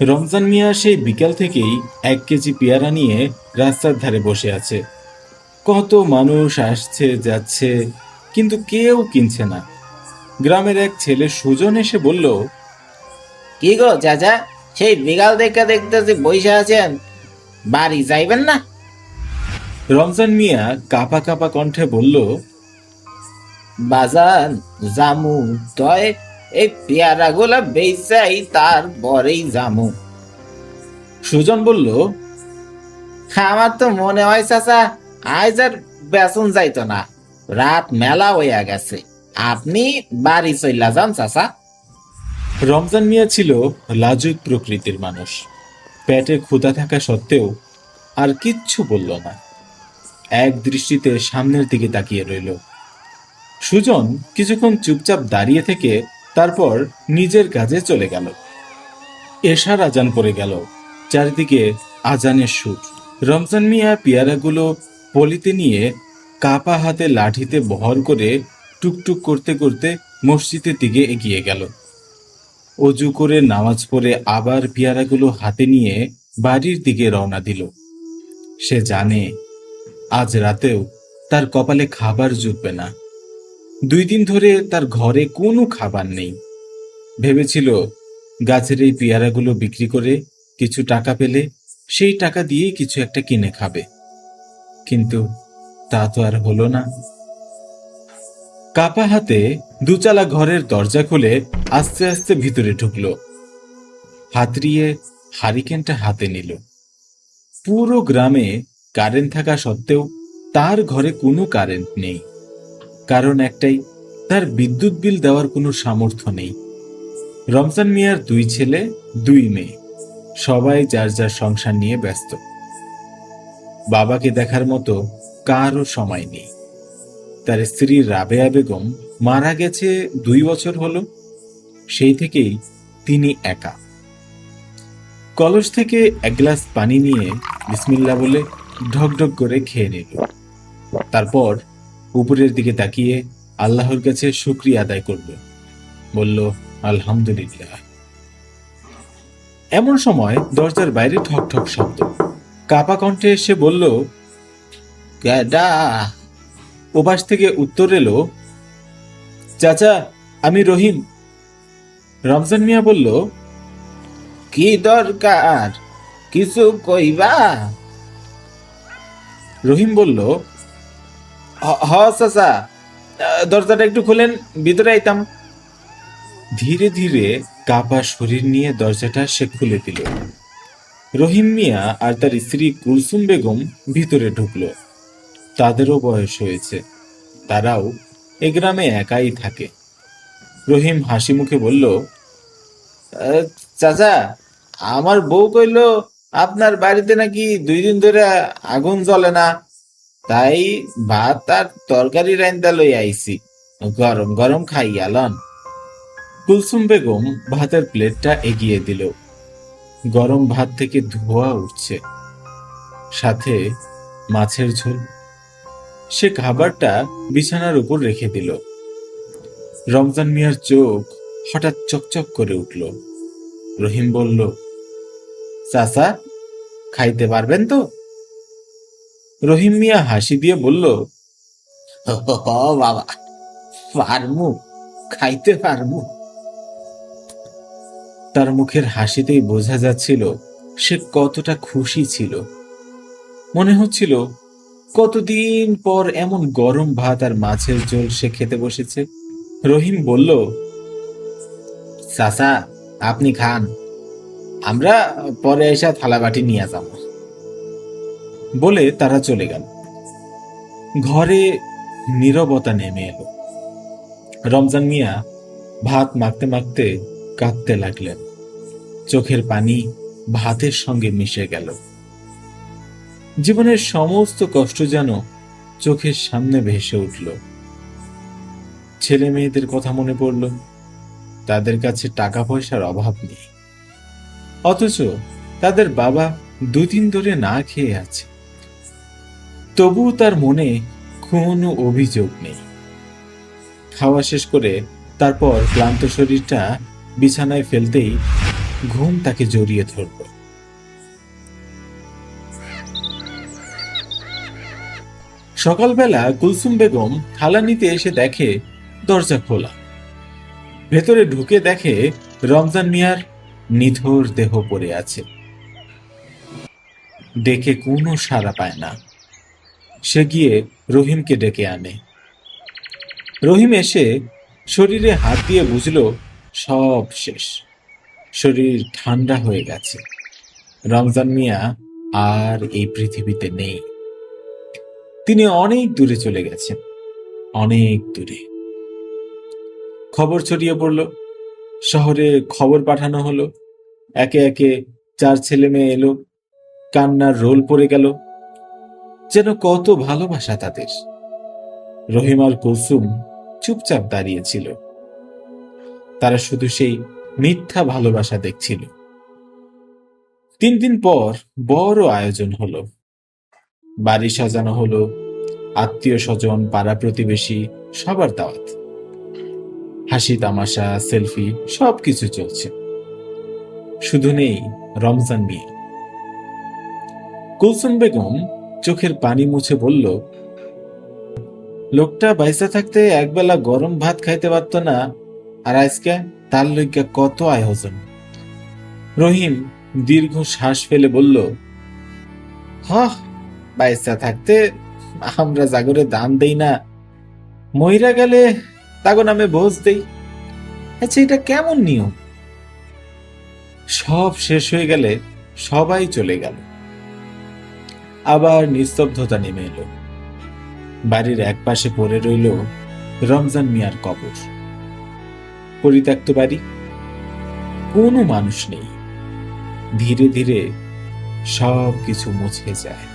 রমজান মিয়া সেই বিকাল থেকেই 1 কেজি পেয়ারা নিয়ে রাস্তার ধারে বসে আছে। কত মানুষ আসছে যাচ্ছে, কিন্তু কেউ কিনছে না। গ্রামের এক ছেলে সুজন এসে বলল, কি গো চাচা, সেই বিকাল দেখে দেখতেছি বইসা আছেন, বাড়ি যাইবেন না? রমজান মিয়া কাঁপা কাঁপা কণ্ঠে বলল, বাজান, জামু তয় এই পেয়ারা গুলা বেচাই, তারপরেই জামু। সুজন বলল, আমার তো মনে হয় চাচা, আজ আর বেচন যাইতো না, রাত মেলা হইয়া গেছে, আপনি বাড়ি চইলা যান চাচা। রমজান মিয়া ছিল লাজুক প্রকৃতির মানুষ। পেটে ক্ষুধা থাকা সত্ত্বেও আর কিচ্ছু বলল না। এক দৃষ্টিতে সামনের দিকে তাকিয়ে রইল। সুজন কিছুক্ষণ চুপচাপ দাঁড়িয়ে থেকে তারপর নিজের কাজে চলে গেল। এশার আজান পড়ে গেল। চারিদিকে আজানের সুর। রমজান মিয়া পেয়ারাগুলো পলিতে নিয়ে কাপা হাতে লাঠিতে বহর করে টুকটুক করতে করতে মসজিদের দিকে এগিয়ে গেল। অজু করে নামাজ পড়ে আবার পেয়ারাগুলো হাতে নিয়ে বাড়ির দিকে রওনা দিল। সে জানে আজ রাতেও তার কপালে খাবার জুটবে না। 2 দিন ধরে তার ঘরে কোনো খাবার নেই। ভেবেছিল গাছের এই পেয়ারাগুলো বিক্রি করে কিছু টাকা পেলে সেই টাকা দিয়েই কিছু একটা কিনে খাবে, কিন্তু তা তো আর হলো না। কাপা হাতে দুচালা ঘরের দরজা খুলে আস্তে আস্তে ভিতরে ঢুকলো। হাতড়িয়ে হারিকেনটা হাতে নিল। পুরো গ্রামে কারেন্ট থাকা সত্ত্বেও তার ঘরে কোনো কারেন্ট নেই। কারণ একটাই, তার বিদ্যুৎ বিল দেওয়ার কোনো সামর্থ্য নেই। রমজান মিয়ার 2 ছেলে 2 মেয়ে, সবাই যার যার সংসার নিয়ে ব্যস্ত। বাবাকে দেখার মতো কারও সময় নেই। তার স্ত্রী রাবেয়া বেগম মারা গেছে 2 বছর হলো। সেই থেকেই তিনি একা। কলস থেকে 1 গ্লাস পানি নিয়ে বিসমিল্লাহ বলে ঢকঢক করে খেয়ে নিল। তারপর উপরের দিকে তাকিয়ে আল্লাহর কাছে শুকরিয়া আদায় করল। বলল, আলহামদুলিল্লাহ। এমন সময় দরজার বাইরে ঠক ঠক শব্দ। কাপা কণ্ঠে এসে বলল, কেডা? ওপাশ থেকে উত্তর এলো, চাচা, আমি রহিম। রমজান মিয়া বলল, কি দরকার, কিছু কইবা? রহিম বলল, হ চাচা, দরজাটা একটু খুলেন, ভিতরে আইতাম। ধীরে ধীরে কাপা শরীর নিয়ে দরজাটা সে খুলে দিল। রহিম মিয়া আর তার স্ত্রী কুলসুম বেগম ভিতরে ঢুকলো। তাদেরও বয়স হয়েছে, তারাও এ গ্রামে একাই থাকে। রহিম হাসি মুখে বলল, চাচা, আমার বউ কইলো আপনার বাড়িতে নাকি 2 দিন ধরে আগুন জ্বলে না, তাই ভাত আর তরকারি রাইন্দা লই আইছি, গরম গরম খাইয়া লন। কুলসুম বেগম ভাতের প্লেটটা এগিয়ে দিল। গরম ভাত থেকে ধোঁয়া উঠছে, সাথে মাছের ঝোল। সে খাবারটা বিছানার উপর রেখে দিল। রমজান মিয়ার চোখ হঠাৎ চকচক করে উঠল। রহিম বলল, চাচা, খাইতে পারবেন তো? রহিম মিয়া হাসি দিয়ে বলল, বাবা, পারমু, খাইতে পারমু। তার মুখের হাসিতেই বোঝা যাচ্ছিল সে কতটা খুশি ছিল। মনে হচ্ছিল কতদিন পর এমন গরম ভাত আর মাছের ঝোল সে খেতে বসেছে। রহিম বলল, চাচা, আপনি খান, আমরা পরে এসে থালা বাটি নিয়ে যাব। বলে তারা চলে গেল। ঘরে নীরবতা নেমে এলো। রমজান মিয়া ভাত মাখতে মাখতে কাঁদতে লাগলেন। চোখের পানি ভাতের সঙ্গে মিশে গেল। জীবনের সমস্ত কষ্ট যেন চোখের সামনে ভেসে উঠল। ছেলে মেয়েদের কথা মনে পড়ল। তাদের কাছে টাকা পয়সার অভাব নেই, অথচ তাদের বাবা 2 দিন ধরে না খেয়ে আছে। তবুও তার মনে কোনো অভিযোগ নেই। খাওয়া শেষ করে তারপর ক্লান্ত শরীরটা বিছানায় ফেলতেই ঘুম তাকে জড়িয়ে ধরল। সকালবেলা কুলসুম বেগম থালা নিতে এসে দেখে দরজা খোলা। ভেতরে ঢুকে দেখে রমজান মিয়ার নিথর দেহ পড়ে আছে। ডেকে কোনো সাড়া পায় না। সে গিয়ে রহিমকে ডেকে আনে। রহিম এসে শরীরে হাত দিয়ে বুঝল সব শেষ। শরীর ঠান্ডা হয়ে গেছে। রমজান মিয়া আর এই পৃথিবীতে নেই। তিনি অনেক দূরে চলে গেছেন, অনেক দূরে। খবর ছড়িয়ে পড়ল, শহরে খবর পাঠানো হলো। একে একে 4 ছেলে মেয়ে এলো, কান্নার রোল পড়ে গেল। যেন কত ভালোবাসা তাদের। রহিম আর কুলসুম চুপচাপ দাঁড়িয়েছিল। তারা শুধু সেই মিথ্যা ভালোবাসা দেখছিল। 3 দিন পর বড় আয়োজন হলো। বাড়ি সাজানো হলো, আত্মীয় স্বজন, পাড়া প্রতিবেশী সবার দাওয়াত। হাসি তামাশা, সেলফি সবকিছু চলছে। শুধু নেই রমজান মিয়া। কুলসুম বেগম চোখের পানি মুছে বলল, লোকটা বাইসা থাকতে একবেলা গরম ভাত খাইতে পারত না, আর আজকে তার লইগা কত আয়োজন। রহিম দীর্ঘ শ্বাস ফেলে বলল, বাইসা থাকতে আমরা জাগরে দান দেই না, মইরা গেলে তাগো নামে ভোজ দেই। আচ্ছা, এটা কেমন নিয়ম? সব শেষ হয়ে গেলে সবাই চলে গেল। আবার নিস্তব্ধতা নেমে এলো। বাড়ির একপাশে পড়ে রইল রমজান মিয়ার কবর। পরিত্যক্ত বাড়ি, কোনো মানুষ নেই। ধীরে ধীরে সব কিছু মুছে যায়।